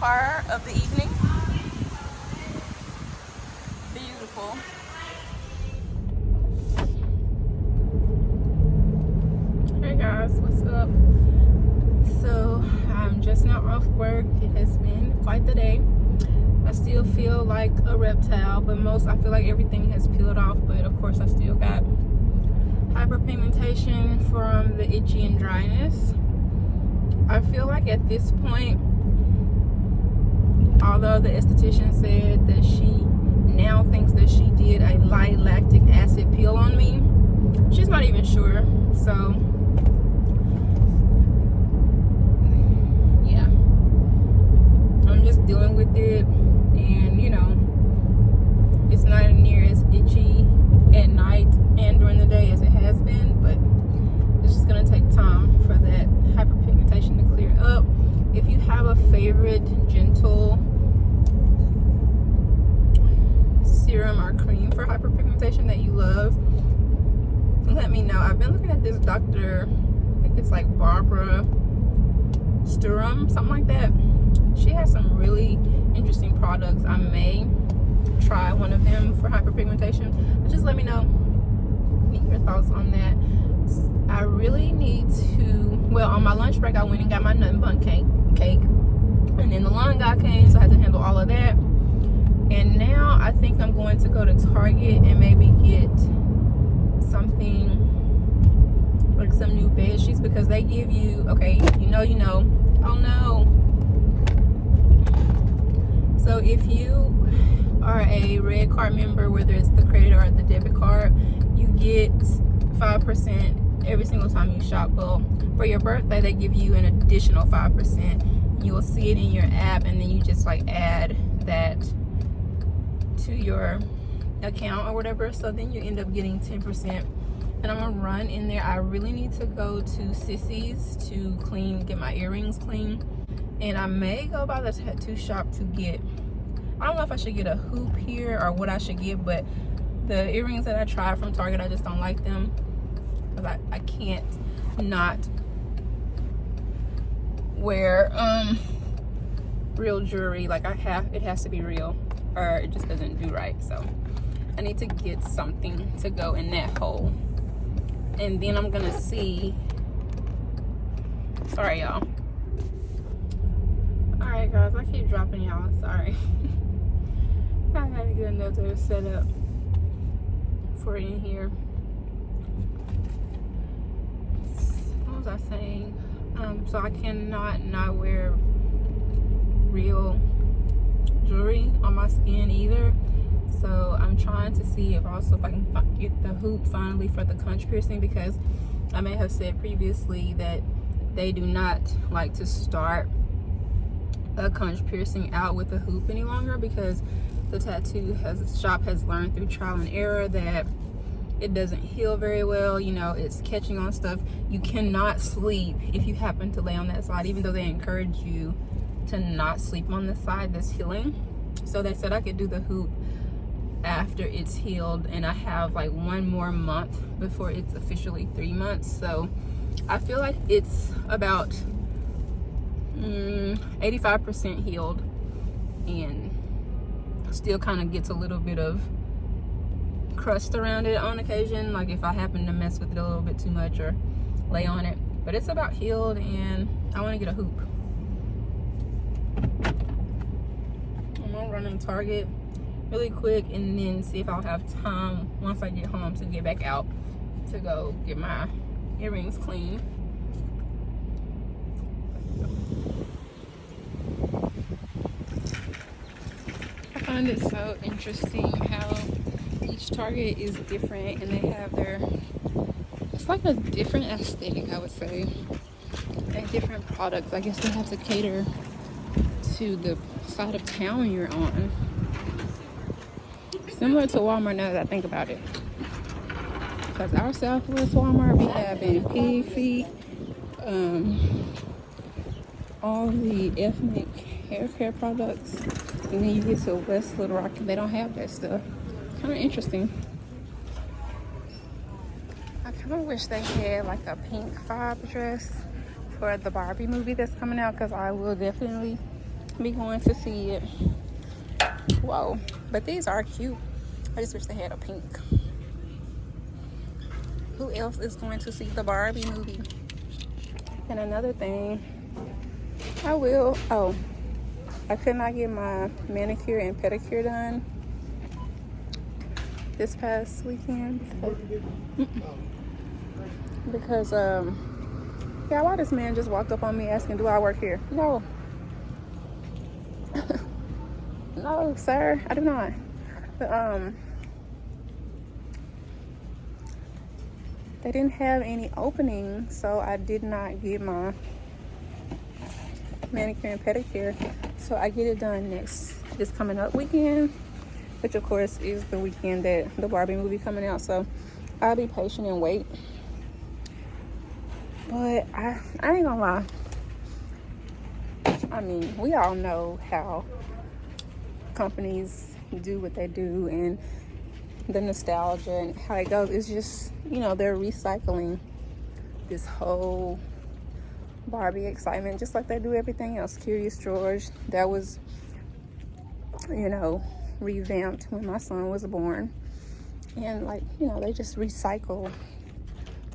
car of the evening. Beautiful. Hey guys, what's up? So I'm just now off work. It has been quite the day. I still feel like a reptile, but I feel like everything has peeled off, but of course I still got hyperpigmentation from the itchy and dryness. I feel like at this point, although the esthetician said that she now thinks that she did a light lactic acid peel on me, she's not even sure. So yeah, I'm just dealing with it, and you know, it's not near as itchy at night and during the day as it has been, but it's just gonna take time for that hyperpigmentation to clear up. If you have a favorite gentle serum or cream for hyperpigmentation that you love, let me know. I've been looking at this Dr. I think it's like Barbara Sturm, something like that. She has some really interesting products. I may try one of them for hyperpigmentation, but just let me know your thoughts on that. I really need to, well, on my lunch break I went and got my nut and bun cake, and then the lawn guy came, so I had to handle all of that. And now I think I'm going to go to Target and maybe get something like some new bed sheets, because they give you, okay, you know, oh no. So if you are a red card member, whether it's the credit or the debit card, you get 5% every single time you shop. Well, for your birthday they give you an additional 5%. You will see it in your app, and then you just like add that to your account or whatever, so then you end up getting 10%. And I'm gonna run in there. I really need to go to Sissy's to get my earrings clean, and I may go by the tattoo shop to get, I don't know if I should get a hoop here or what I should get, but the earrings that I tried from Target, I just don't like them, because I can't not wear real jewelry. Like it has to be real, or it just doesn't do right. So I need to get something to go in that hole, and then I'm gonna see. Sorry y'all. All right guys, I keep dropping y'all, sorry. I gotta get another setup for in here. What was I saying? So I cannot not wear real jewelry on my skin either. So I'm trying to see if I can get the hoop finally for the conch piercing, because I may have said previously that they do not like to start a conch piercing out with a hoop any longer, because the tattoo shop has learned through trial and error that it doesn't heal very well. You know, it's catching on stuff. You cannot sleep if you happen to lay on that side, even though they encourage you to not sleep on the side that's healing. So they said I could do the hoop after it's healed, and I have like 1 more month before it's officially 3 months. So I feel like it's about 85% healed, and still kind of gets a little bit of crust around it on occasion, like if I happen to mess with it a little bit too much or lay on it. But it's about healed, and I want to get a hoop. I'm gonna run in Target really quick, and then see if I'll have time once I get home to get back out to go get my earrings clean. I find it so interesting how each Target is different, and they have it's like a different aesthetic, I would say, and different products. I guess they have to cater to the side of town you're on. Similar to Walmart now that I think about it. Because our Southwest Walmart, we have in pig feet, all the ethnic hair care products, and then you get to West Little Rock and they don't have that stuff. Kind of interesting. I kind of wish they had like a pink vibe dress for the Barbie movie that's coming out, because I will definitely be going to see it. Whoa, but these are cute. I just wish they had a pink. Who else is going to see the Barbie movie? And another thing, I could not get my manicure and pedicure done this past weekend because yeah, why this man just walked up on me asking, do I work here? No. No, sir, I do not. But they didn't have any openings, so I did not get my manicure and pedicure. So I get it done this coming up weekend, which of course is the weekend that the Barbie movie coming out. So I'll be patient and wait. But I ain't gonna lie. I mean, we all know how companies do what they do and the nostalgia and how it goes. It's just, you know, they're recycling this whole Barbie excitement just like they do everything else. Curious George, that was, you know, revamped when my son was born. And like, you know, they just recycle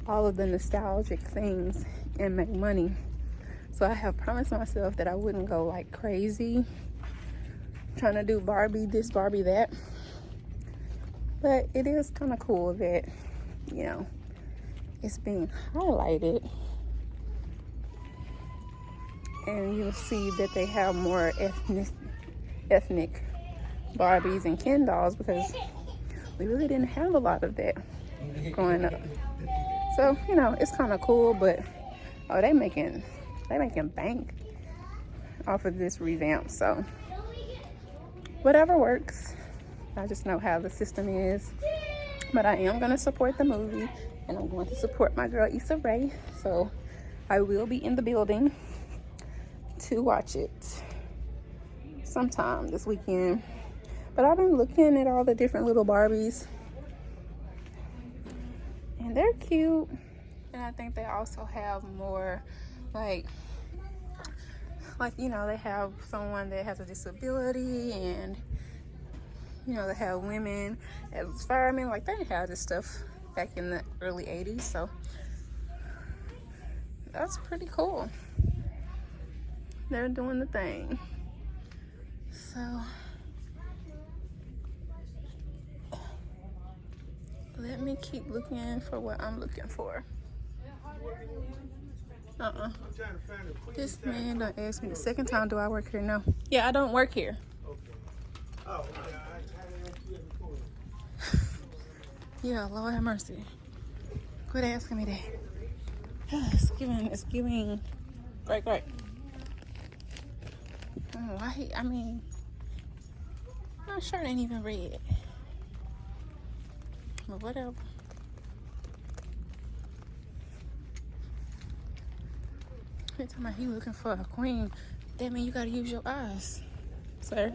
all of the nostalgic things and make money. So I have promised myself that I wouldn't go like crazy trying to do Barbie this, Barbie that. But it is kind of cool that, you know, it's being highlighted. And you'll see that they have more ethnic Barbies and Ken dolls because we really didn't have a lot of that growing up. So, you know, it's kind of cool, but oh, they making bank off of this revamp. So whatever works. I just know how the system is. But I am going to support the movie, and I'm going to support my girl Issa Rae. So I will be in the building to watch it sometime this weekend. But I've been looking at all the different little Barbies, and they're cute. And I think they also have more like, you know, they have someone that has a disability, and you know, they have women as firemen. Like, they didn't have this stuff back in the early 80s, so that's pretty cool. They're doing the thing. So let me keep looking for what I'm looking for. This man done asked me the second time, do I work here? No. Yeah, I don't work here. Oh, yeah, yeah, Lord have mercy. Quit asking me that. It's giving great. Why? I mean, my shirt ain't even red. But whatever. Every time he looking for a queen, that means you gotta use your eyes, sir.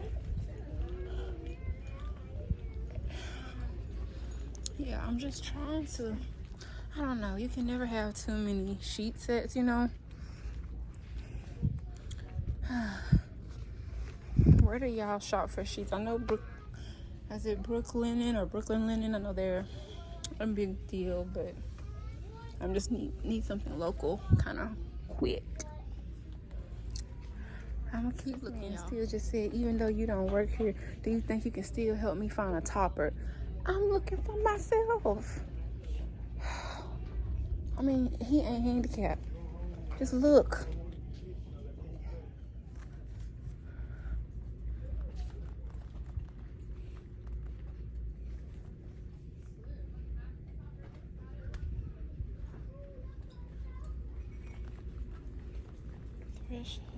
Yeah, I'm just trying to, I don't know, you can never have too many sheet sets, you know. Where do y'all shop for sheets? I know is it Brooklyn or Brooklyn Linen? I know they're a big deal, but I'm just need something local, kind of quick. I'm gonna keep looking. Still just said, even though you don't work here, do you think you can still help me find a topper? I'm looking for myself. I mean, he ain't handicapped. Just look. Threshold.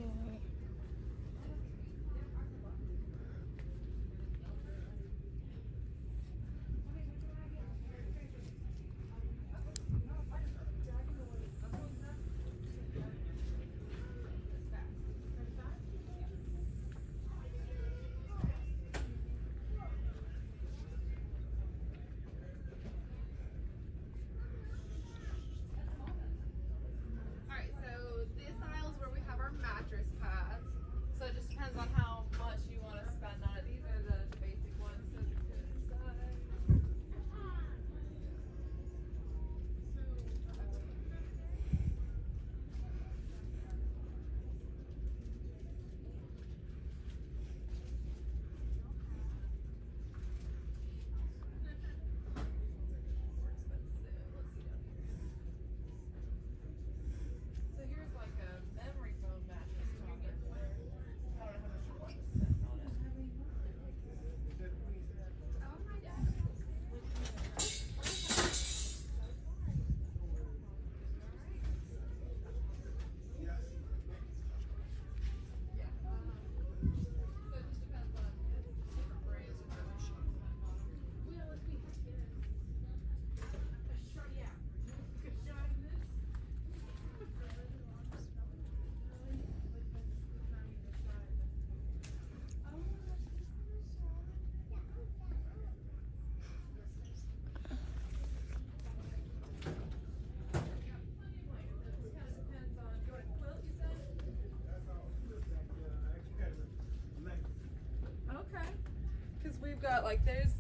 got like those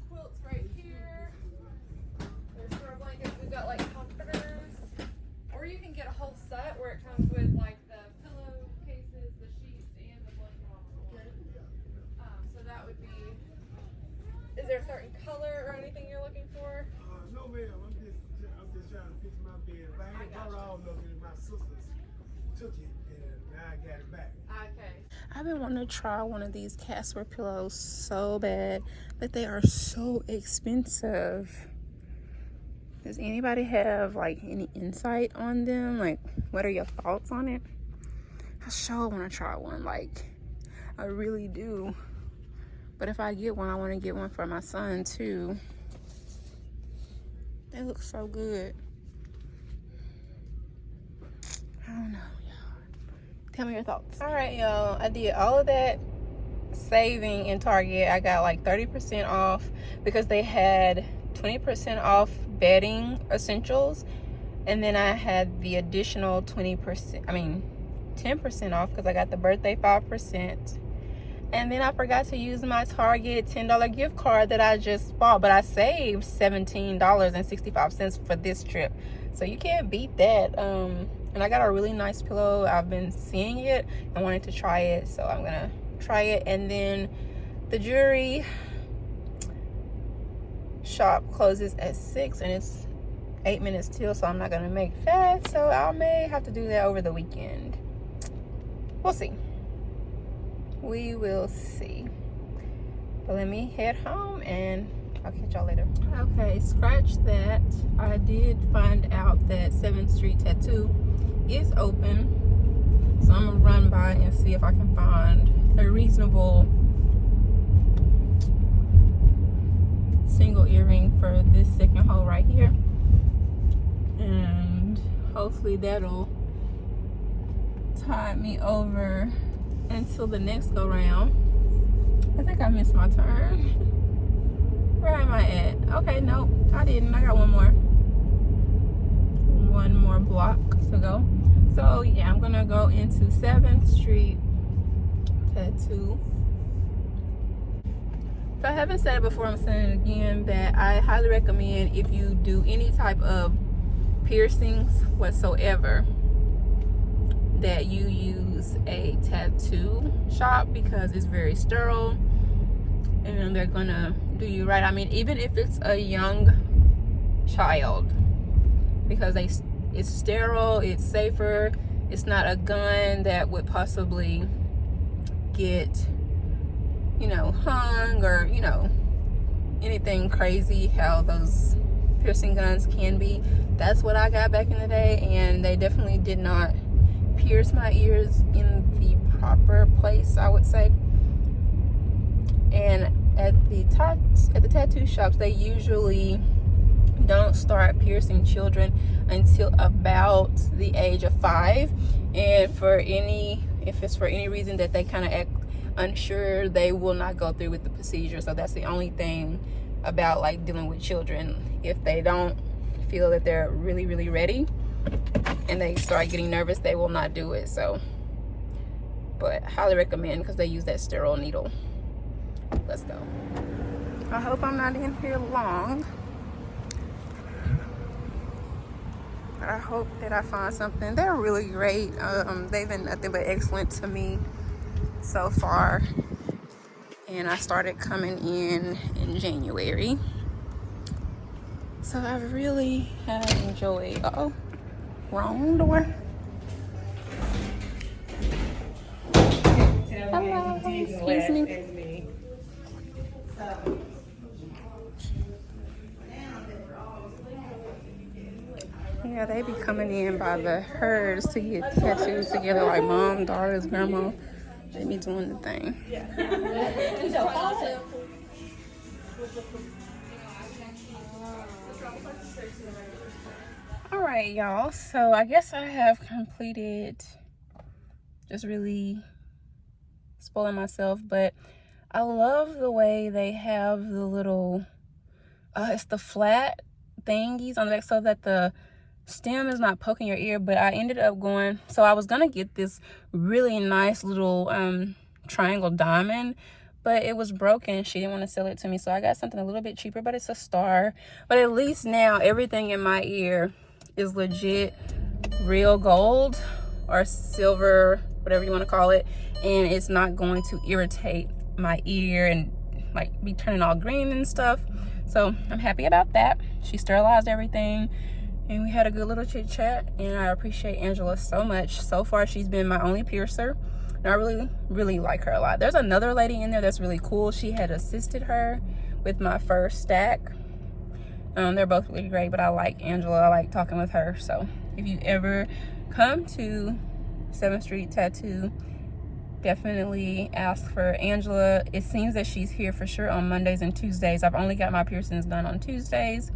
quilts right here. There's throw blankets. We've got like comforters. Or you can get a whole set where it comes with like the pillowcases, the sheets, and the blanket on the floor. So that would be. Is there a certain color or anything you're looking for? No, ma'am. I'm just trying to fix my bed. If I ain't brought all of it, my sisters took it, and now I got it back. Okay. I've been wanting to try one of these Casper pillows so bad, but they are so expensive. Does anybody have like any insight on them? Like, what are your thoughts on it? I sure want to try one. Like, I really do. But if I get one, I want to get one for my son too. They look so good. I don't know, y'all. Tell me your thoughts. All right, y'all. I did all of that saving in Target. I got like 30% off because they had 20% off bedding essentials. And then I had the additional 10% off because I got the birthday 5%. And then I forgot to use my Target $10 gift card that I just bought, but I saved $17.65 for this trip. So you can't beat that. And I got a really nice pillow. I've been seeing it. I wanted to try it, so I'm gonna try it. And then the jewelry shop closes at 6 and it's 8 minutes till, so I'm not gonna make that. So I may have to do that over the weekend. We'll see. We will see. But let me head home and I'll catch y'all later. Okay, scratch that. I did find out that 7th Street Tattoo is open. So I'm gonna run by and see if I can find a reasonable single earring for this second hole right here. And hopefully that'll tide me over until the next go round. I think I missed my turn. Where am I at? Okay, nope, I didn't. I got one more block to go. So yeah, I'm gonna go into 7th Street Tattoo. If I haven't said it before, I'm saying it again, that I highly recommend, if you do any type of piercings whatsoever, that you use a tattoo shop, because it's very sterile and they're gonna do you right. I mean, even if it's a young child, because it's sterile, it's safer, it's not a gun that would possibly get, you know, hung or, you know, anything crazy how those piercing guns can be. That's what I got back in the day, and they definitely did not pierce my ears in the proper place, I would say. And at the tattoo shops, they usually don't start piercing children until about the age of 5. And if it's for any reason that they kind of act unsure, they will not go through with the procedure. So that's the only thing about like dealing with children. If they don't feel that they're really, really ready and they start getting nervous, they will not do it. So, but highly recommend, because they use that sterile needle. Let's go. I hope I'm not in here long, but I hope that I find something. They're really great. They've been nothing but excellent to me so far, and I started coming in January, so I really have enjoyed. Wrong door. Hello, excuse me. Yeah, they be coming in by the herds to get tattoos together, like mom, daughters, grandma. They be doing the thing. Alright, y'all, so I guess I have completed, just really spoiling myself, but I love the way they have the little it's the flat thingies on the back so that the stem is not poking your ear. But I ended up going, so I was gonna get this really nice little triangle diamond, but it was broken. She didn't want to sell it to me, so I got something a little bit cheaper, but it's a star. But at least now everything in my ear is legit real gold or silver, whatever you want to call it, and it's not going to irritate my ear and like be turning all green and stuff. So I'm happy about that. She sterilized everything and we had a good little chit chat, and I appreciate Angela so much. So far she's been my only piercer, and I really like her a lot. There's another lady in there that's really cool. She had assisted her with my first stack. They're both really great, but I like Angela. I like talking with her. So if you ever come to 7th Street Tattoo, definitely ask for Angela. It seems that she's here for sure on Mondays and Tuesdays. I've only got my piercings done on Tuesdays.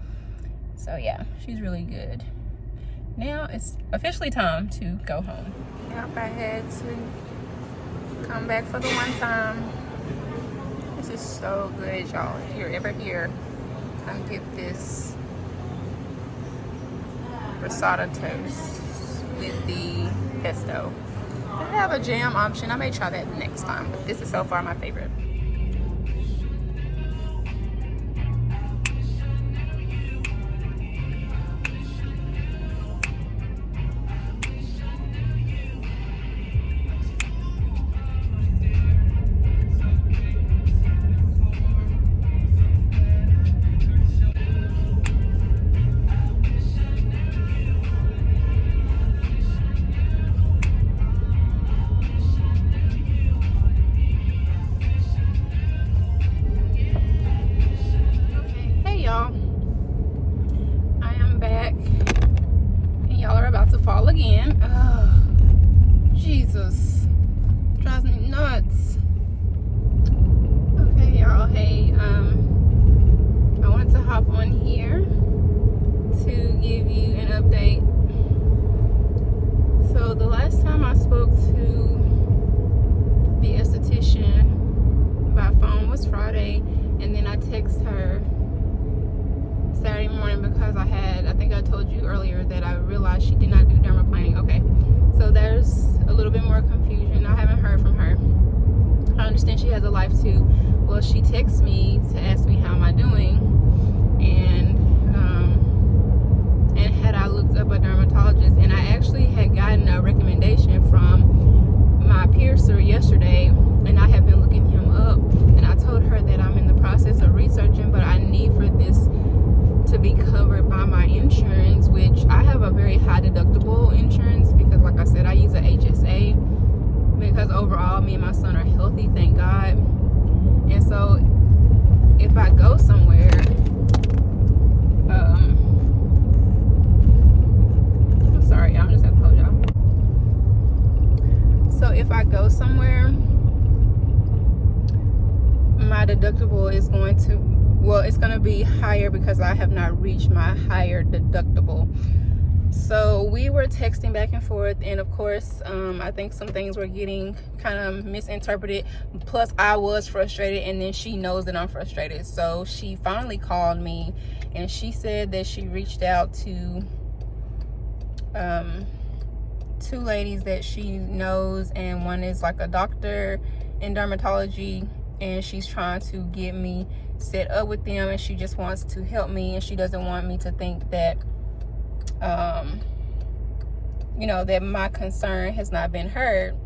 So yeah, she's really good. Now it's officially time to go home. Yep, I had to come back for the one time. This is so good, y'all. If you're ever here, come get this risotto toast with the pesto. I have a jam option. I may try that next time. This is so far my favorite. Again. Oh, Jesus, drives me nuts. Okay, y'all. Hey, I wanted to hop on here to give you an update. So the last time I spoke to the esthetician by phone was Friday, and then I texted her Saturday morning because I think I told you earlier that I realized she did not do dermaplaning. Okay, so there's a little bit more confusion. I haven't heard from her. I understand she has a life too. Well, she texted me to ask me how am I doing, and had I looked up a dermatologist, and I actually had gotten a recommendation from my piercer yesterday, and I have been looking him up, and I told her that I'm in the process of researching, but I need for this to be covered by my insurance, which I have a very high deductible insurance because, like I said, I use a HSA because overall me and my son are healthy, thank God. And so if I go somewhere, I'm sorry, I'm just gonna hold y'all. So if I go somewhere, my deductible is going to, well, it's going to be higher because I have not reached my higher deductible. So we were texting back and forth, and of course I think some things were getting kind of misinterpreted, plus I was frustrated, and then she knows that I'm frustrated. So she finally called me, and she said that she reached out to two ladies that she knows, and one is like a doctor in dermatology, and she's trying to get me set up with them, and she just wants to help me, and she doesn't want me to think that you know, that my concern has not been heard.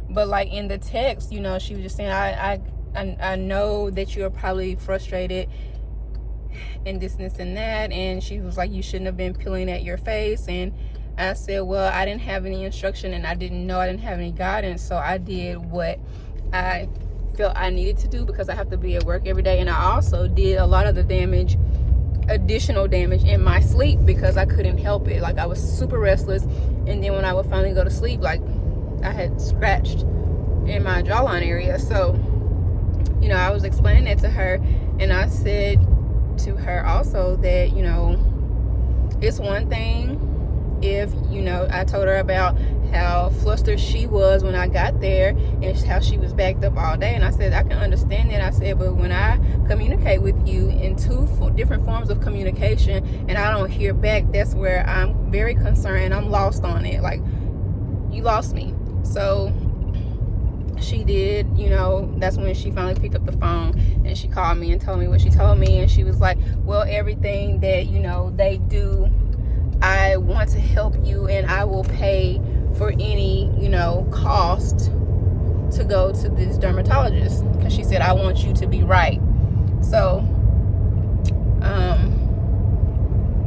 But like in the text, you know, she was just saying, I know that you're probably frustrated and this and that, and she was like, you shouldn't have been peeling at your face. And I said, well, I didn't have any instruction, and I didn't know, I didn't have any guidance, so I did what I felt I needed to do because I have to be at work every day. And I also did a lot of the additional damage in my sleep because I couldn't help it. Like I was super restless, and then when I would finally go to sleep, like I had scratched in my jawline area. So, you know, I was explaining that to her, and I said to her also that, you know, it's one thing if, you know, I told her about how flustered she was when I got there and how she was backed up all day, and I said I can understand that. I said, but when I communicate with you in two different forms of communication and I don't hear back, that's where I'm very concerned and I'm lost on it. Like, you lost me. So she did, you know, that's when she finally picked up the phone and she called me and told me what she told me. And she was like, well, everything that, you know, they do, I want to help you and I will pay for any, you know, cost to go to this dermatologist, because she said, I want you to be right. So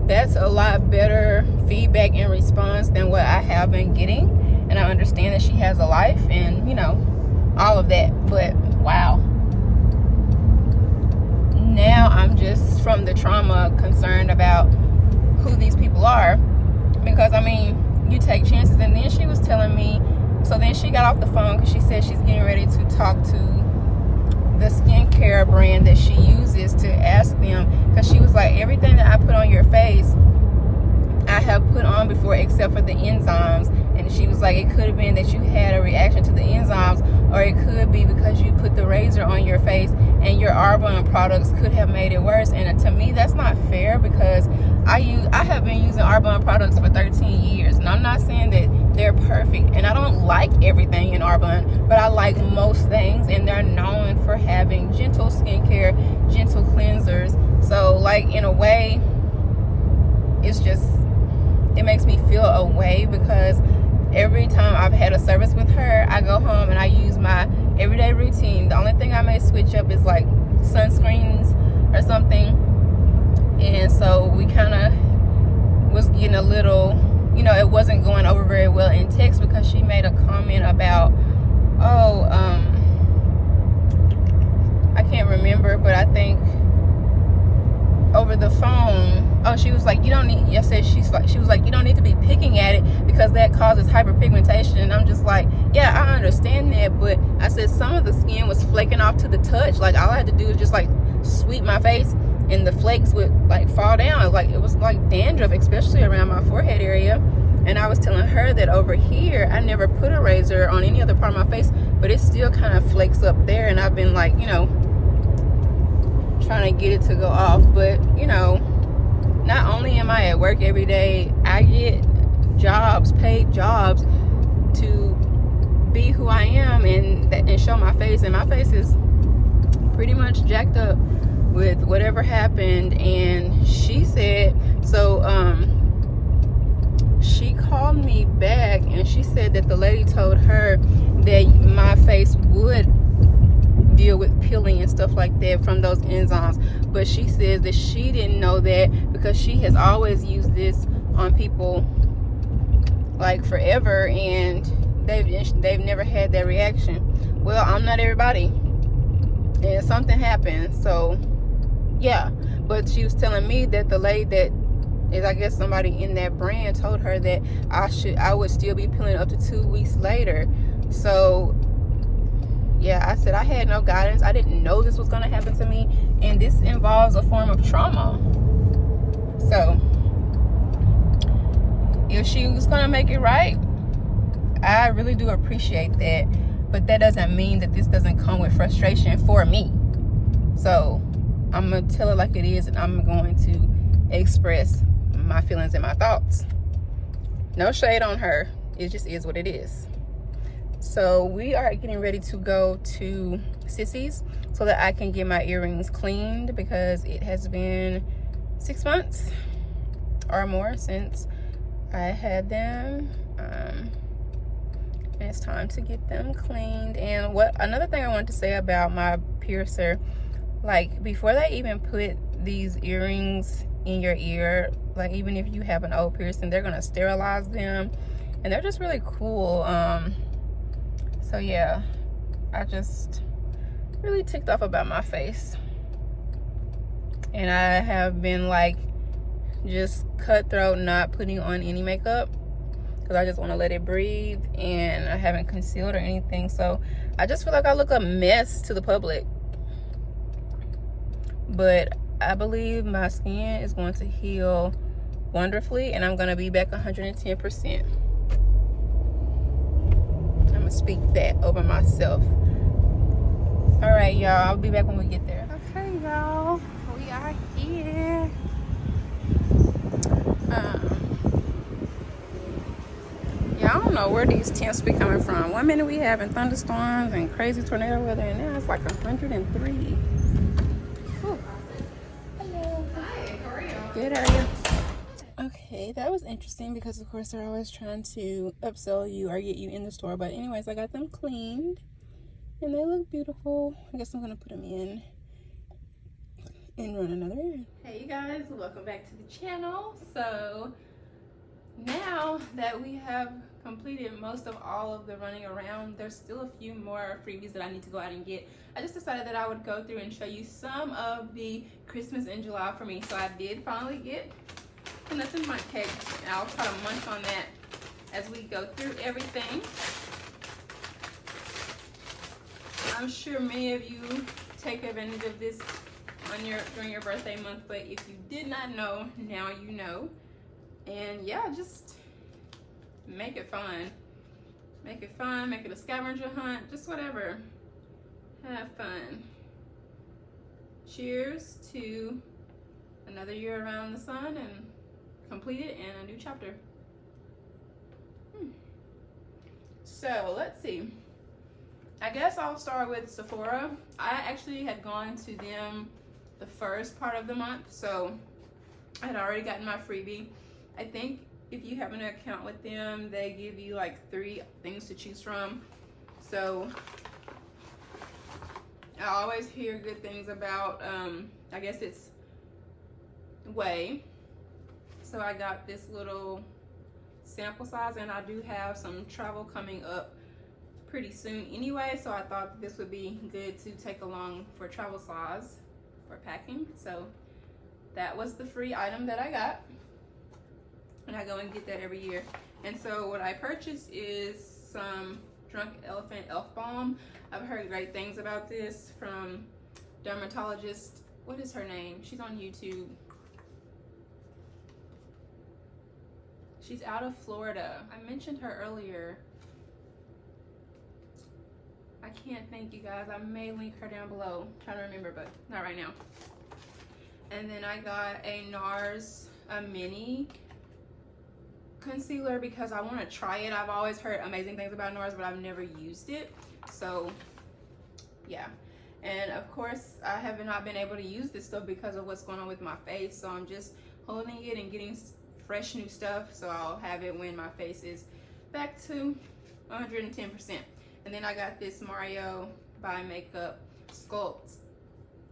that's a lot better feedback and response than what I have been getting. And I understand that she has a life and, you know, all of that. But wow, now I'm just, from the trauma, concerned about who these people are. Because I mean, you take chances. And then she was telling me, so then she got off the phone because she said she's getting ready to talk to the skincare brand that she uses to ask them, because she was like, everything that I put on your face I have put on before except for the enzymes. And she was like, it could have been that you had a reaction to the enzymes, or it could be because you put the razor on your face and your Arbonne products could have made it worse. And to me, that's not fair, because I have been using Arbonne products for 13 years, and I'm not saying that they're perfect, and I don't like everything in Arbonne, but I like most things, and they're known for having gentle skincare, gentle cleansers. So like, in a way, it's just, it makes me feel a way, because every time I've had a service with her, I go home and I use my everyday routine. The only thing I may switch up is like sunscreens or something. And so we kind of was getting a little, you know, it wasn't going over very well in text, because she made a comment about, I can't remember, but I think over the phone, she was like, you don't need, she was like, you don't need to be picking at it because that causes hyperpigmentation. And I'm just like, yeah, I understand that, but I said some of the skin was flaking off to the touch. Like, all I had to do was just like sweep my face and the flakes would like fall down. Like, it was like dandruff, especially around my forehead area. And I was telling her that over here, I never put a razor on any other part of my face, but it still kind of flakes up there. And I've been like, you know, trying to get it to go off. But, you know, not only am I at work every day, I get jobs, paid jobs, to be who I am and show my face. And my face is pretty much jacked up with whatever happened. And she said, so she called me back and she said that the lady told her that my face would deal with peeling and stuff like that from those enzymes, but she says that she didn't know that because she has always used this on people like forever, and they've never had that reaction. Well, I'm not everybody, and something happened. So yeah, but she was telling me that the lady that is, I guess, somebody in that brand told her that I would still be peeling up to 2 weeks later. So yeah, I said I had no guidance. I didn't know this was going to happen to me, and this involves a form of trauma. So if she was going to make it right, I really do appreciate that. But that doesn't mean that this doesn't come with frustration for me. So I'm going to tell her like it is, and I'm going to express my feelings and my thoughts. No shade on her. It just is what it is. So we are getting ready to go to Sissy's so that I can get my earrings cleaned, because it has been 6 months or more since I had them. And it's time to get them cleaned. And another thing I wanted to say about my piercer, like, before they even put these earrings in your ear, like, even if you have an old piercing, they're gonna sterilize them, and they're just really cool. So yeah, I just really ticked off about my face, and I have been like just cutthroat, not putting on any makeup, because I just want to let it breathe, and I haven't concealed or anything. So I just feel like I look a mess to the public, but I believe my skin is going to heal wonderfully, and I'm going to be back 110%. I'm gonna speak that over myself. All right, y'all, I'll be back when we get there. Okay, y'all, we are here. Yeah, don't know where these temps be coming from. 1 minute we having thunderstorms and crazy tornado weather, and now it's like 103. Whew. Hello. Hi, how are you? Good, how are you? Okay, that was interesting because of course they're always trying to upsell you or get you in the store. But anyways, I got them cleaned and they look beautiful. I guess I'm gonna put them in and run another errand. Hey you guys, welcome back to the channel. So now that we have completed most of all of the running around, there's still a few more freebies that I need to go out and get. I just decided that I would go through and show you some of the Christmas in July for me. So I did finally get the Nothing Bundt cake, and I'll try to munch on that as we go through everything. I'm sure many of you take advantage of this on during your birthday month, but if you did not know, now you know. And yeah, just make it fun. Make it fun, make it a scavenger hunt, just whatever. Have fun. Cheers to another year around the sun and completed and a new chapter. So let's see. I guess I'll start with Sephora. I actually had gone to them the first part of the month, so I had already gotten my freebie. I think if you have an account with them, they give you like 3 things to choose from. So I always hear good things about, I guess it's Way. So I got this little sample size, and I do have some travel coming up pretty soon anyway, so I thought this would be good to take along for travel size for packing. So that was the free item that I got, and I go and get that every year. And so what I purchased is some Drunk Elephant Elf Balm. I've heard great things about this from dermatologist, what is her name? She's on YouTube. She's out of Florida. I mentioned her earlier. I can't think, you guys. I may link her down below. I'm trying to remember, but not right now. And then I got a NARS mini concealer because I want to try it. I've always heard amazing things about NARS, but I've never used it. So yeah. And of course, I have not been able to use this stuff because of what's going on with my face. So I'm just holding it and getting fresh new stuff, so I'll have it when my face is back to 110%. And then I got this Mario by Makeup Soft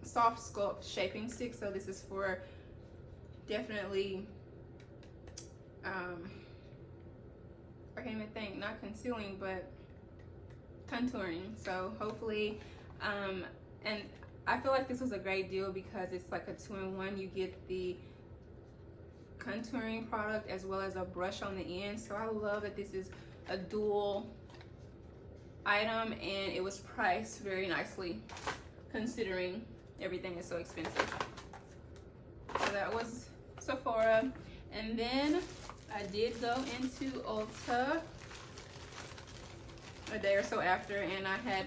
Sculpt Shaping Stick. So this is for definitely, I can't even think, not concealing, but contouring. So hopefully, and I feel like this was a great deal because it's like a 2-in-1. You get the contouring product as well as a brush on the end. So I love that this is a dual item, and it was priced very nicely considering everything is so expensive. So that was Sephora. And then I did go into Ulta a day or so after, and I had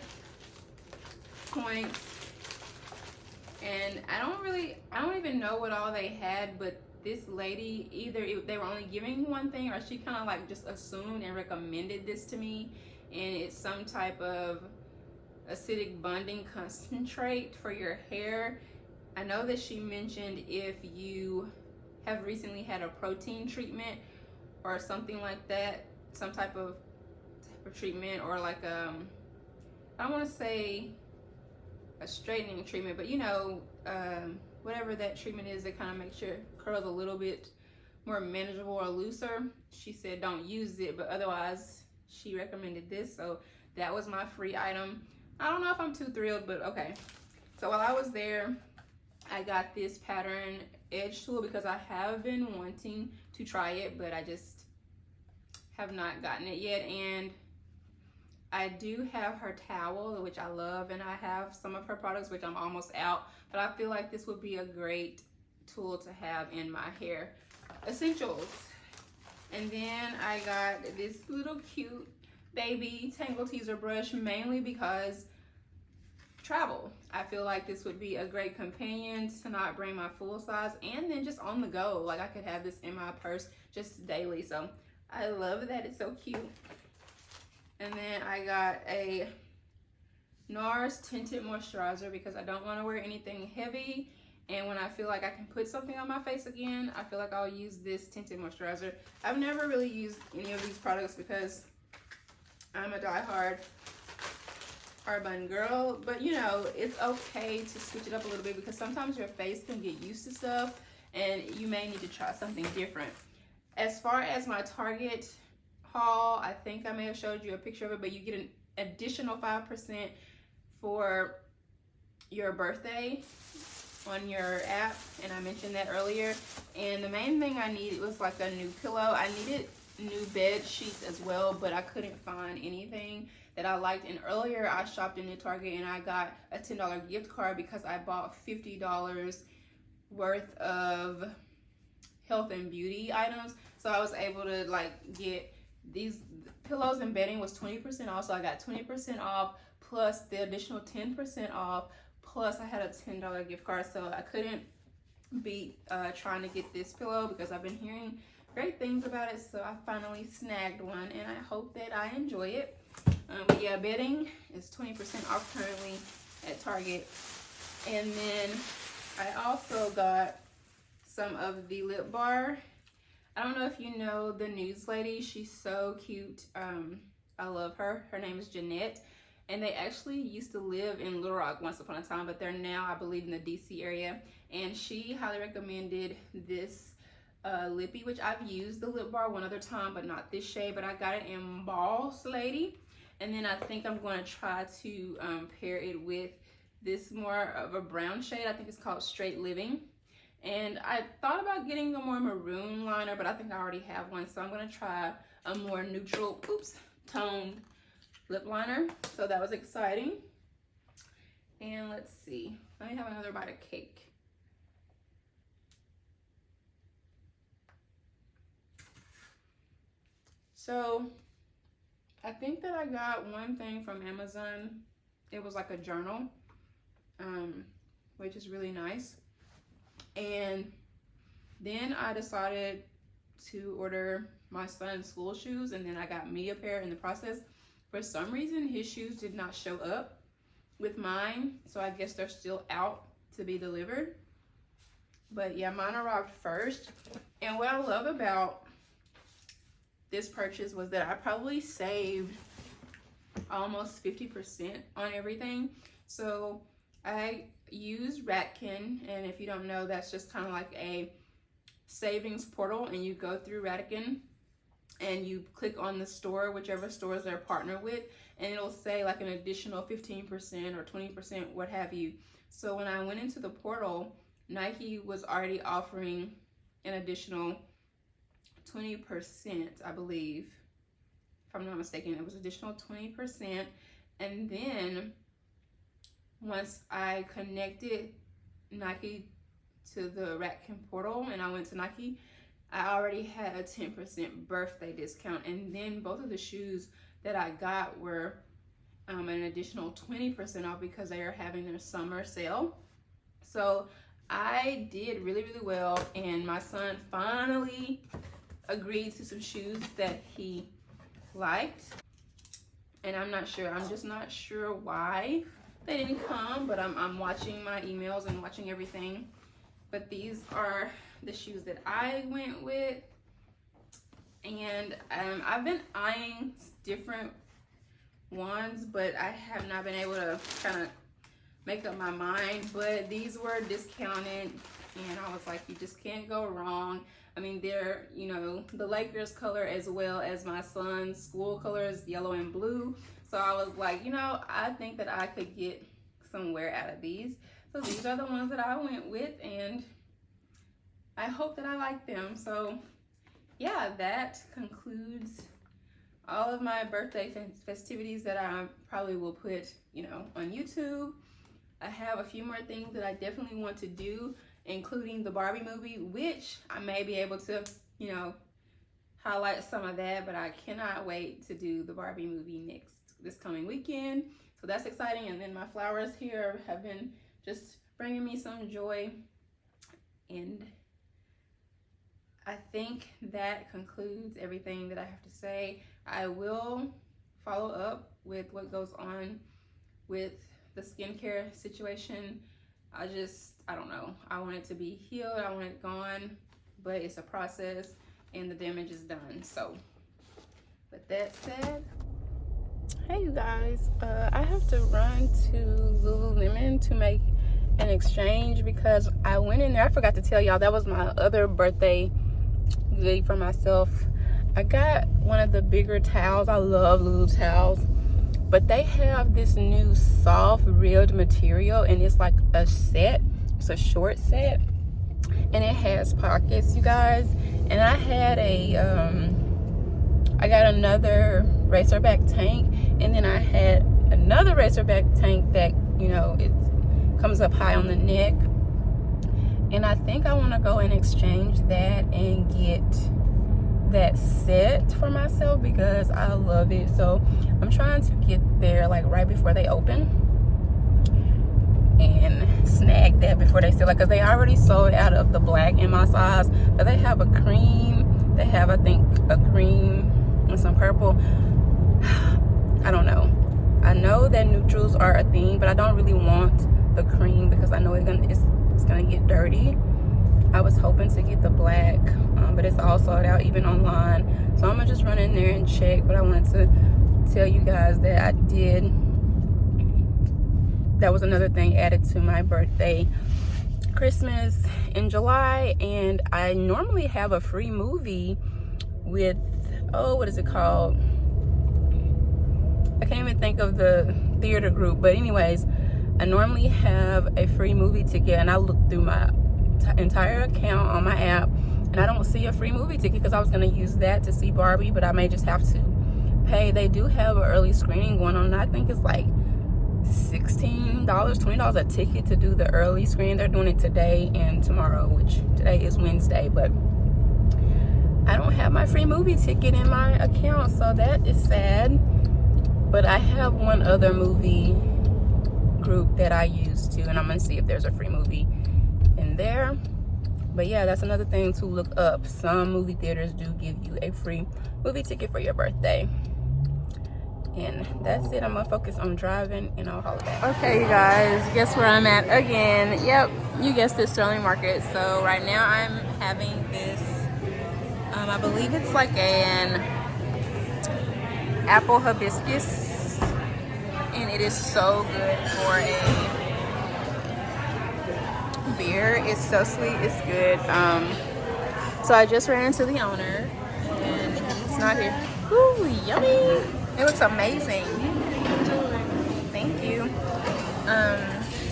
points, and I don't even know what all they had, but this lady, either they were only giving one thing, or she kind of like just assumed and recommended this to me, and it's some type of acidic bonding concentrate for your hair. I know that she mentioned if you have recently had a protein treatment or something like that, some type of treatment, or like I don't want to say a straightening treatment, but you know, whatever that treatment is that kind of makes your curls a little bit more manageable or looser. She said don't use it, but otherwise she recommended this, so that was my free item. I don't know if I'm too thrilled, but okay. So while I was there, I got this pattern edge tool because I have been wanting to try it, but I just have not gotten it yet. And I do have her towel, which I love, and I have some of her products, which I'm almost out, but I feel like this would be a great tool to have in my hair essentials. And then I got this little cute baby Tangle Teaser brush, mainly because travel. I feel like this would be a great companion to not bring my full size, and then just on the go. Like I could have this in my purse just daily. So I love that, it's so cute. And then I got a NARS tinted moisturizer because I don't want to wear anything heavy, and when I feel like I can put something on my face again, I feel like I'll use this tinted moisturizer. I've never really used any of these products because I'm a diehard Arbonne girl, but you know, it's okay to switch it up a little bit because sometimes your face can get used to stuff and you may need to try something different. As far as my Target haul, I think I may have showed you a picture of it, but you get an additional 5% for your birthday on your app, and I mentioned that earlier. And the main thing I needed was like a new pillow. I needed new bed sheets as well, but I couldn't find anything that I liked. And earlier I shopped in the Target and I got a $10 gift card because I bought $50 worth of health and beauty items. So I was able to like get these pillows and bedding was 20% off. So I got 20% off plus the additional 10% off, plus I had a $10 gift card. So I couldn't beat trying to get this pillow because I've been hearing great things about it. So I finally snagged one and I hope that I enjoy it. But yeah, bedding is 20% off currently at Target. And then I also got some of the lip bar. I don't know if you know the news lady. She's so cute. I love her. Her name is Jeanette. And they actually used to live in Little Rock once upon a time, but they're now, I believe, in the DC area. And she highly recommended this lippy, which I've used the lip bar one other time, but not this shade. But I got it in Boss Lady. And then I think I'm going to try to pair it with this more of a brown shade. I think it's called Straight Living. And I thought about getting a more maroon liner, but I think I already have one. So I'm going to try a more neutral, toned lip liner. So that was exciting. And let's see. Let me have another bite of cake. So I think that I got one thing from Amazon. It was like a journal, which is really nice. And then I decided to order my son's school shoes, and then I got me a pair in the process. For some reason, his shoes did not show up with mine, so I guess they're still out to be delivered. But yeah, mine arrived first. And what I love about this purchase was that I probably saved almost 50% on everything. So I use Ratkin, and if you don't know, that's just kind of like a savings portal, and you go through Ratkin and you click on the store, whichever stores they're partnered with, and it'll say like an additional 15% or 20%, what have you. So when I went into the portal, Nike was already offering an additional 20%, I believe. If I'm not mistaken, it was additional 20%. And then once I connected Nike to the Ratkin portal and I went to Nike, I already had a 10% birthday discount. And then both of the shoes that I got were an additional 20% off because they are having their summer sale. So I did really, really well, and my son finally agreed to some shoes that he liked. And I'm just not sure why they didn't come, but I'm watching my emails and watching everything. But these are the shoes that I went with, and I've been eyeing different ones, but I have not been able to kind of make up my mind. But these were discounted, and I was like, you just can't go wrong. I mean, they're, you know, the Lakers color as well as my son's school colors, yellow and blue. So I was like, you know, I think that I could get some wear out of these. So these are the ones that I went with, and I hope that I like them. So yeah, that concludes all of my birthday festivities that I probably will put, you know, on YouTube. I have a few more things that I definitely want to do, including the Barbie movie, which I may be able to, you know, highlight some of that, but I cannot wait to do the Barbie movie this coming weekend. So that's exciting. And then my flowers here have been just bringing me some joy, and I think that concludes everything that I have to say. I will follow up with what goes on with the skincare situation. I don't know. I want it to be healed. I want it gone, but it's a process and the damage is done. So with that said, hey you guys, I have to run to Lululemon to make an exchange because I went in there. I forgot to tell y'all that was my other birthday goodie for myself. I got one of the bigger towels. I love Lulu towels, but they have this new soft rilled material, and it's like a set. It's a short set, and it has pockets, you guys. And I had I got another racerback tank, and then I had another racerback tank that, you know, it comes up high on the neck. And I think I want to go and exchange that and get that set for myself because I love it. So I'm trying to get there like right before they open and snag that before they sell it, because they already sold out of the black in my size. But they have a cream, they have, I think, a cream and some purple. I don't know. I know that neutrals are a thing, but I don't really want the cream because I know it's gonna get dirty. I was hoping to get the black, but it's all sold out even online. So I'm gonna just run in there and check. But I wanted to tell you guys that that was another thing added to my birthday Christmas in July. And I normally have a free movie with, oh, what is it called? I can't even think of the theater group, but anyways, I normally have a free movie ticket, and I looked through my entire account on my app and I don't see a free movie ticket because I was going to use that to see Barbie, but I may just have to pay. They do have an early screening going on, and I think it's like $16, $20 a ticket to do the early screen. They're doing it today and tomorrow, which today is Wednesday, but I don't have my free movie ticket in my account, so that is sad. But I have one other movie group that I use too, and I'm gonna see if there's a free movie in there. But yeah, that's another thing to look up. Some movie theaters do give you a free movie ticket for your birthday. And that's it. I'm gonna focus on driving, and I'll holler back. Okay, you guys, guess where I'm at again? Yep, you guessed it, Sterling Market. So right now I'm having this, I believe it's like an apple hibiscus, and it is so good for a beer. It's so sweet, it's good. So I just ran into the owner, and he's not here. Ooh, yummy! It looks amazing. Thank you.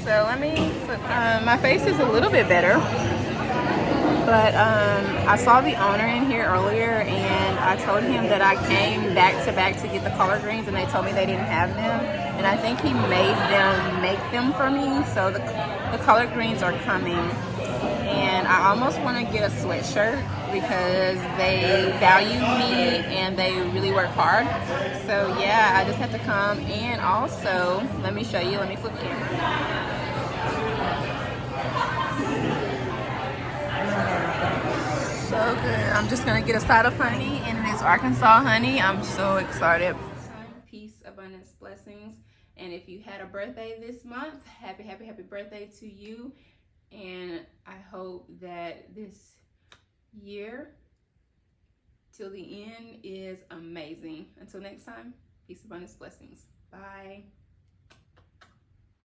So let me, my face is a little bit better, but I saw the owner in here earlier, and I told him that I came back to back to get the collard greens, and they told me they didn't have them, and I think he made them make them for me. So the collard greens are coming, and I almost want to get a sweatshirt because they value me and they really work hard. So yeah, I just have to come. And also, let me show you, let me flip camera. So good. I'm just gonna get a side of honey, and it is Arkansas honey. I'm so excited. Peace, abundance, blessings. And if you had a birthday this month, happy birthday to you. And I hope that this year till the end is amazing. Until next time, peace, abundance, blessings. Bye.